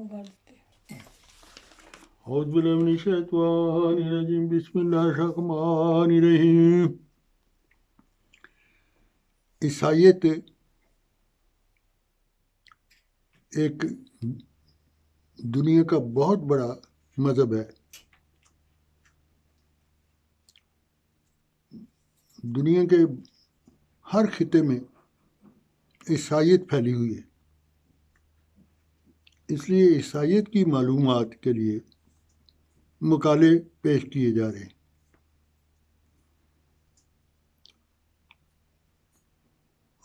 اعوذ باللہ من الشیطان الرجیم بسم اللہ الرحمن الرحیم۔ عیسائیت ایک دنیا کا بہت بڑا مذہب ہے۔ دنیا کے ہر خطے میں عیسائیت پھیلی ہوئی ہے، اس لیے عیسائیت کی معلومات کے لیے مقالے پیش کیے جا رہے ہیں۔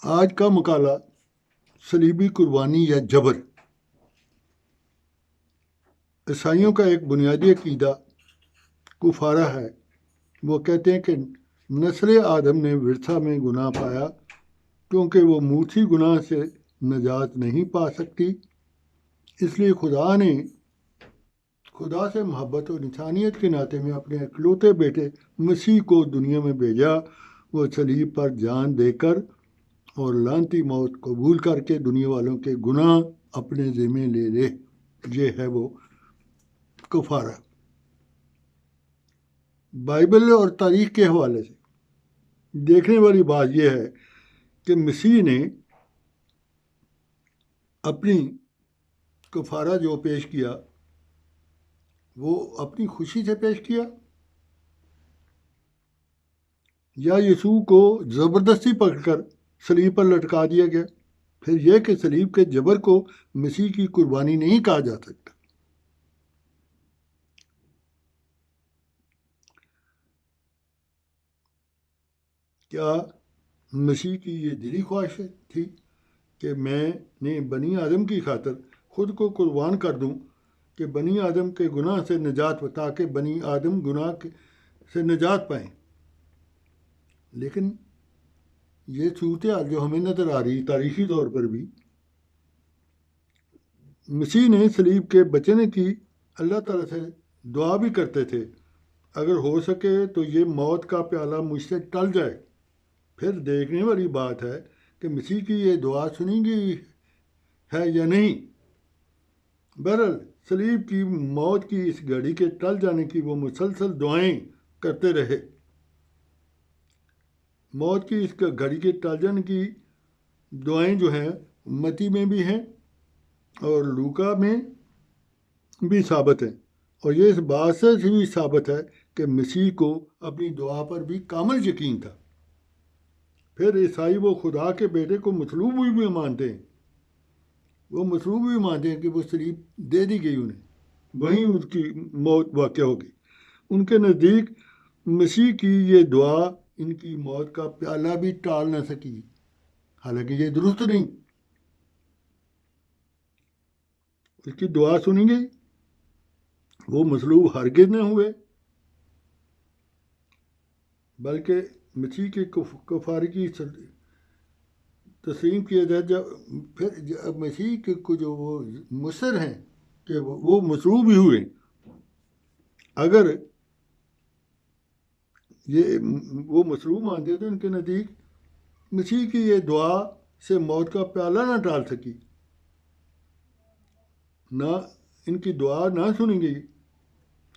آج کا مقالہ صلیبی قربانی یا جبر۔ عیسائیوں کا ایک بنیادی عقیدہ کفارہ ہے۔ وہ کہتے ہیں کہ نسل آدم نے ورثہ میں گناہ پایا کیونکہ وہ موسی گناہ سے نجات نہیں پا سکتی، اس لیے خدا سے محبت اور انسانیت کے ناطے میں اپنے اکلوتے بیٹے مسیح کو دنیا میں بھیجا۔ وہ صلیب پر جان دے کر اور لعنتی موت قبول کر کے دنیا والوں کے گناہ اپنے ذمہ لے لے۔ یہ ہے وہ کفارہ۔ بائبل اور تاریخ کے حوالے سے دیکھنے والی بات یہ ہے کہ مسیح نے اپنی کفارہ جو پیش کیا وہ اپنی خوشی سے پیش کیا یا یسوع کو زبردستی پکڑ کر صلیب پر لٹکا دیا گیا؟ پھر یہ کہ صلیب کے جبر کو مسیح کی قربانی نہیں کہا جا سکتا۔ کیا مسیح کی یہ دلی خواہش تھی کہ میں نے بنی آدم کی خاطر خود کو قربان کر دوں کہ بنی آدم کے گناہ سے نجات پائیں، تاکہ بنی آدم گناہ سے نجات پائیں؟ لیکن یہ صورتحال جو ہمیں نظر آ رہی تاریخی طور پر بھی، مسیح نے صلیب کے بچنے کی اللہ تعالیٰ سے دعا بھی کرتے تھے، اگر ہو سکے تو یہ موت کا پیالہ مجھ سے ٹل جائے۔ پھر دیکھنے والی بات ہے کہ مسیح کی یہ دعا سنی گئی ہے یا نہیں۔ بہرحال صلیب کی موت کی اس گھڑی کے ٹل جانے کی وہ مسلسل دعائیں کرتے رہے۔ موت کی اس گھڑی کے ٹل جانے کی دعائیں جو ہیں متی میں بھی ہیں اور لوکا میں بھی ثابت ہیں، اور یہ اس بات سے بھی ثابت ہے کہ مسیح کو اپنی دعا پر بھی کامل یقین تھا۔ پھر عیسائی وہ خدا کے بیٹے کو مصلوب بھی مانتے ہیں، وہ مصلوب بھی مانتے ہیں کہ وہ صلیب دے دی گئی انہیں، وہیں اس کی موت واقع ہوگی۔ ان کے نزدیک مسیح کی یہ دعا ان کی موت کا پیالہ بھی ٹال نہ سکی، حالانکہ یہ درست نہیں۔ اس کی دعا سنی گئی، وہ مصلوب ہرگز نہ ہوئے، بلکہ مسیح کے کفارے کی تسلیم کیا جائے۔ پھر مسیح کے جو وہ مصر ہیں کہ وہ مصلوب ہی ہوئے، اگر یہ وہ مصلوب مانتے تو ان کے نزدیک مسیح کی یہ دعا سے موت کا پیالہ نہ ٹال سکی، نہ ان کی دعا نہ سنی گئی،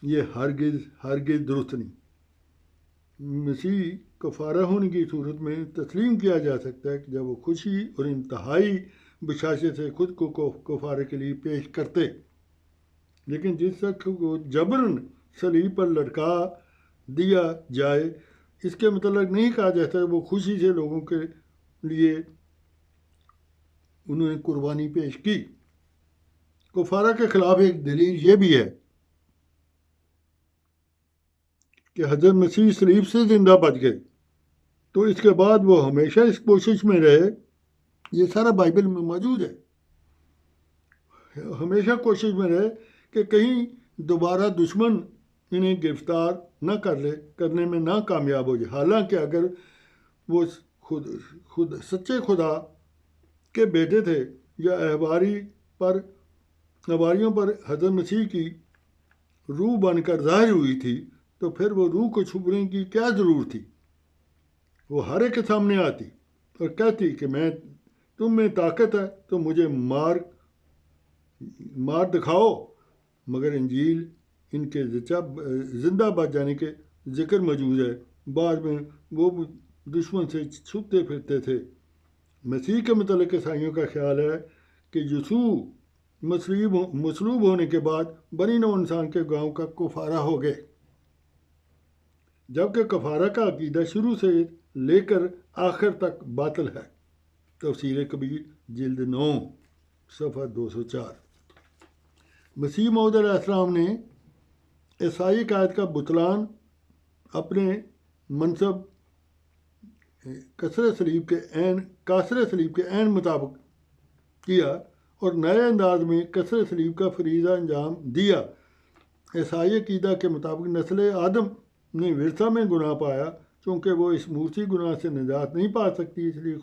یہ ہرگز درست نہیں۔ مسیح کفارہ ہونے کی صورت میں تسلیم کیا جا سکتا ہے کہ جب وہ خوشی اور انتہائی بشاشت سے خود کو کفارے کے لیے پیش کرتے، لیکن جس شخص کو جبرن صلیب پر لٹکا دیا جائے اس کے متعلق نہیں کہا جاتا ہے وہ خوشی سے لوگوں کے لیے انہوں نے قربانی پیش کی۔ کفارہ کے خلاف ایک دلیل یہ بھی ہے کہ حضرت مسیح صلیب سے زندہ بچ گئے، تو اس کے بعد وہ ہمیشہ اس کوشش میں رہے، یہ سارا بائبل میں موجود ہے، ہمیشہ کوشش میں رہے کہ کہیں دوبارہ دشمن انہیں گرفتار نہ کرنے میں نہ کامیاب ہو جائے۔ حالانکہ اگر وہ خود سچے خدا کے بیٹے تھے یا احباریوں پر حضرت مسیح کی روح بن کر ظاہر ہوئی تھی، تو پھر وہ روح کو چھپنے کی کیا ضرورت تھی؟ وہ ہر ایک کے سامنے آتی اور کہتی کہ تم میں طاقت ہے تو مجھے مار مار دکھاؤ، مگر انجیل ان کے زندہ بچ جانے کے ذکر موجود ہے۔ بعد میں وہ دشمن سے چھپتے پھرتے تھے۔ مسیح کے متعلق عیسائیوں کا خیال ہے کہ یسوع مصلوب ہونے کے بعد بنی نوع انسان کے گناہوں کا کفارہ ہو گئے، جبکہ کفارہ کا عقیدہ شروع سے لے کر آخر تک باطل ہے۔ تفسیر کبیر جلد 9 صفحہ 204۔ مسیح موعود علیہ السلام نے عیسائی عقائد کا بطلان اپنے منصب کسر صلیب کے عین مطابق کیا اور نئے انداز میں کسر صلیب کا فریضہ انجام دیا۔ عیسائی عقیدہ کے مطابق نسل آدم نے ورثہ میں گناہ پایا، چونکہ وہ اس موسی گناہ سے نجات نہیں پا سکتی، اس لیے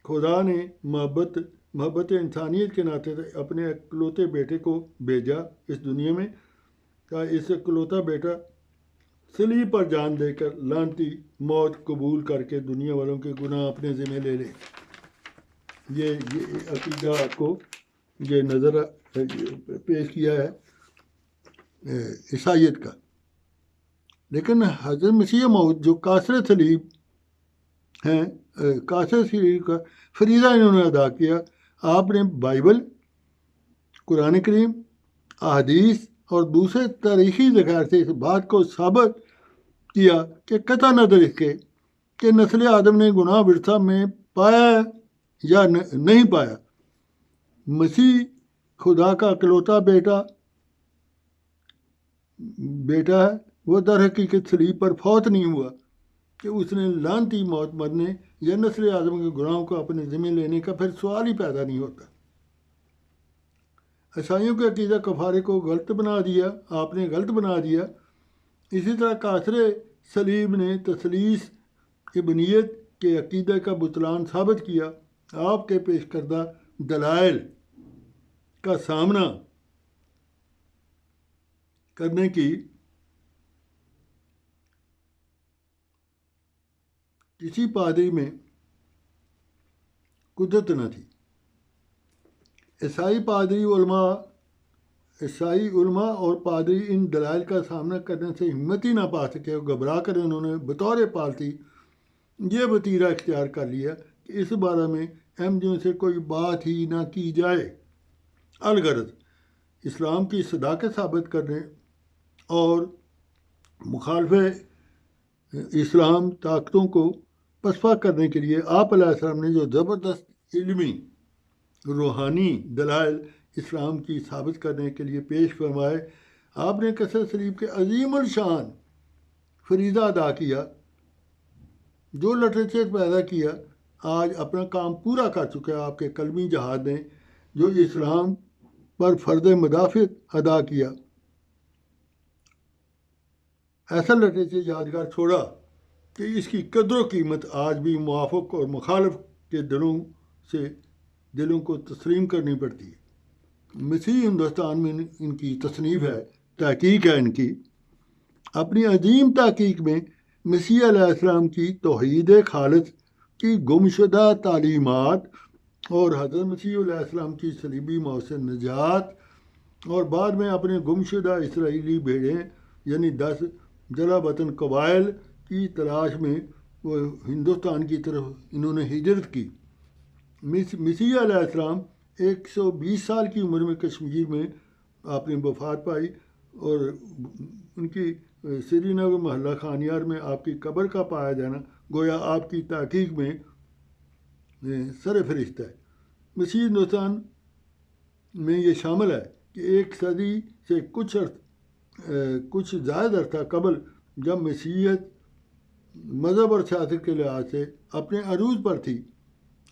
خدا نے محبت انسانیت کے ناطے سے اپنے اکلوتے بیٹے کو بھیجا اس دنیا میں، کہ اس اکلوتا بیٹا صلیب پر جان دے کر لعنتی موت قبول کر کے دنیا والوں کے گناہ اپنے ذمہ لے لے۔ یہ عقیدہ آپ کو یہ نظر پیش کیا ہے عیسائیت کا۔ لیکن حضرت مسیح موعود جو قاصر صلیب ہیں، قاصر صلیب کا فریضہ انہوں نے ادا کیا، آپ نے بائبل، قرآن کریم، احادیث اور دوسرے تاریخی ذخائر سے اس بات کو ثابت کیا کہ قطع نظر اس کے کہ نسل آدم نے گناہ ورثہ میں پایا یا نہیں پایا، مسیح خدا کا اکلوتا بیٹا ہے، وہ در حقیقت صلیب پر فوت نہیں ہوا کہ اس نے لعنتی موت مرنے یا نسل آدم کے گناہوں کو اپنے ذمہ لینے کا پھر سوال ہی پیدا نہیں ہوتا۔ عیسائیوں کے عقیدہ کفارے کو غلط بنا دیا، آپ نے غلط بنا دیا۔ اسی طرح قاصر صلیب نے تثلیث ابنیت کے عقیدہ کا بطلان ثابت کیا۔ آپ کے پیش کردہ دلائل کا سامنا کرنے کی کسی پادری میں قدرت نہ تھی۔ عیسائی علماء اور پادری ان دلائل کا سامنا کرنے سے ہمت ہی نہ پا سکے اور گھبرا کر انہوں نے بطور پالسی یہ وتیرہ اختیار کر لیا کہ اس بارے میں احمدیوں سے کوئی بات ہی نہ کی جائے، الغرض اسلام کی صداقت ثابت کرنے اور مخالف اسلام طاقتوں کو پسپا کرنے کے لیے آپ علیہ السلام نے جو زبردست علمی روحانی دلائل اسلام کی ثابت کرنے کے لیے پیش فرمائے، آپ نے کسر صلیب کے عظیم الشان فریضہ ادا کیا، جو لٹریچر پیدا کیا، آج اپنا کام پورا کر چکا ہے آپ کے قلمی جہاد نے، جو اسلام پر فرض مدافعت ادا کیا۔ ایسا لٹریچر یادگار چھوڑا کہ اس کی قدر و قیمت آج بھی موافق اور مخالف کے دلوں کو تسلیم کرنی پڑتی ہے۔ مسیح ہندوستان میں ان کی تصنیف ہے، تحقیق ہے ان کی۔ اپنی عظیم تحقیق میں مسیح علیہ السلام کی توحید خالص کی گمشدہ تعلیمات اور حضرت مسیح علیہ السلام کی صلیبی موت سے نجات، اور بعد میں اپنے گمشدہ اسرائیلی بھیڑیں یعنی 10 جلا وطن قبائل کی تلاش میں وہ ہندوستان کی طرف انہوں نے ہجرت کی۔ مسیح علیہ السلام 120 سال کی عمر میں کشمیر میں آپ نے وفات پائی، اور ان کی سری نگر محلہ خانیار میں آپ کی قبر کا پایا جانا گویا آپ کی تحقیق میں سر فہرست ہے۔ مسیح ہندوستان میں یہ شامل ہے کہ 1 صدی سے کچھ زائد عرصہ قبل جب مسیحیت مذہب اور سیاست کے لحاظ سے اپنے عروج پر تھی،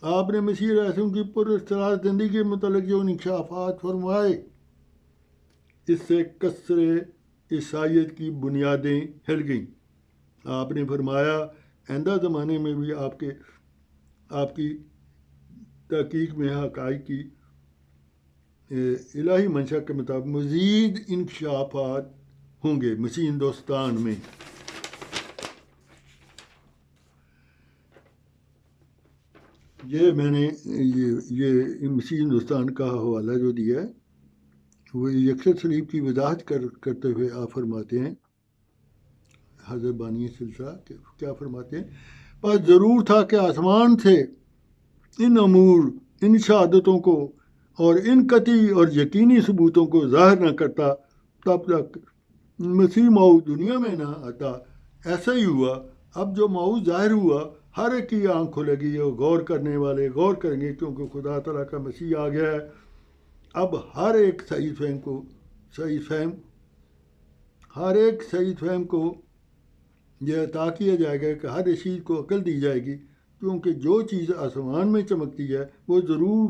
آپ نے مسیح علیہ السلام کی پراسرار زندگی کے متعلق جو انکشافات فرمائے، اس سے کسر عیسائیت کی بنیادیں ہل گئیں۔ آپ نے فرمایا آئندہ زمانے میں بھی آپ کی تحقیق میں حقائق کی الہی منشا کے مطابق مزید انکشافات ہوں گے مسیح ہندوستان میں۔ یہ میں نے یہ مسیح ہندوستان کا حوالہ جو دیا ہے وہ یکسر صلیب کی وضاحت کرتے ہوئے آپ فرماتے ہیں، حضرت بانی سلسلہ کیا فرماتے ہیں؟ بس ضرور تھا کہ آسمان سے ان امور، ان شہادتوں کو اور ان قطعی اور یقینی ثبوتوں کو ظاہر نہ کرتا تب تک مسیح موعود دنیا میں نہ آتا۔ ایسا ہی ہوا، اب جو موعود ظاہر ہوا ہر ایک کی آنکھ کھلے گی اور غور کرنے والے غور کریں گے، کیونکہ خدا تعالیٰ کا مسیح آ گیا ہے۔ اب ہر ایک صحیح فہم کو یہ عطا کیا جائے گا کہ ہر اس چیز کو عقل دی جائے گی، کیونکہ جو چیز آسمان میں چمکتی ہے وہ ضرور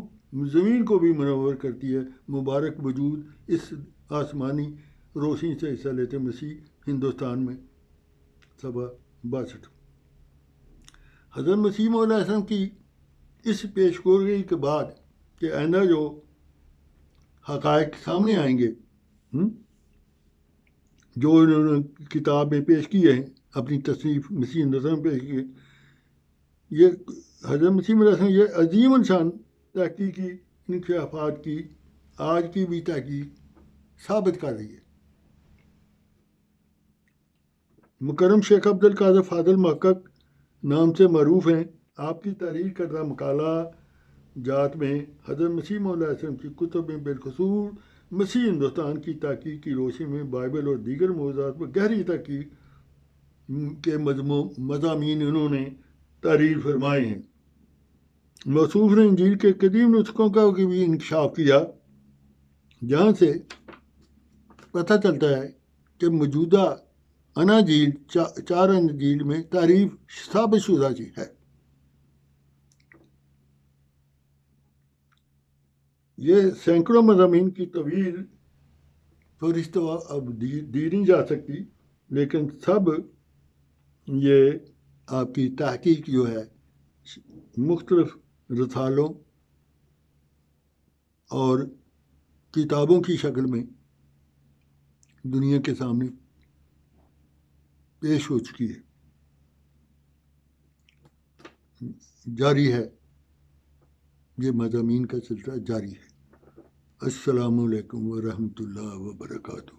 زمین کو بھی منور کرتی ہے۔ مبارک وجود اس آسمانی روشنی سے حصہ لیتے مسیح ہندوستان میں۔ صفحہ 62۔ حضرت مسیح موعود علیہ السلام کی اس پیش گوئی کے بعد کہ آئندہ جو حقائق سامنے آئیں گے، جو انہوں نے کتاب میں پیش کیے ہیں، اپنی تصنیف مسیح ہندوستان میں پیش کیے، یہ حضرت مسیح علیہ السلام یہ عظیم الشان تحقیقی انکشافات کی آج کی بھی تحقیق ثابت کر رہی ہے۔ مکرم شیخ عبد القادر فاضل محقق نام سے معروف ہیں۔ آپ کی تحریر کردہ مقالہ جات میں حضرت مسیح موعود علیہ السلام کی کتب میں بالخصوص مسیح ہندوستان کی تحقیق کی روشنی میں بائبل اور دیگر موضوعات پر گہری تحقیق کے مضامین انہوں نے تحریر فرمائے ہیں۔ موصوف نے انجیل کے قدیم نسخوں کا بھی انکشاف کیا، جہاں سے پتہ چلتا ہے کہ موجودہ اناجیل 4 اناجیل میں تعریف ثابت شدہ ہے۔ یہ سینکڑوں مضامین کی طویل فہرست اب دی نہیں جا سکتی، لیکن سب یہ آپ کی تحقیق جو ہے مختلف رسالوں اور کتابوں کی شکل میں دنیا کے سامنے پیش ہو چکی ہے، جاری ہے، یہ مضامین کا سلسلہ جاری ہے۔ السلام علیکم ورحمۃ اللہ وبرکاتہ۔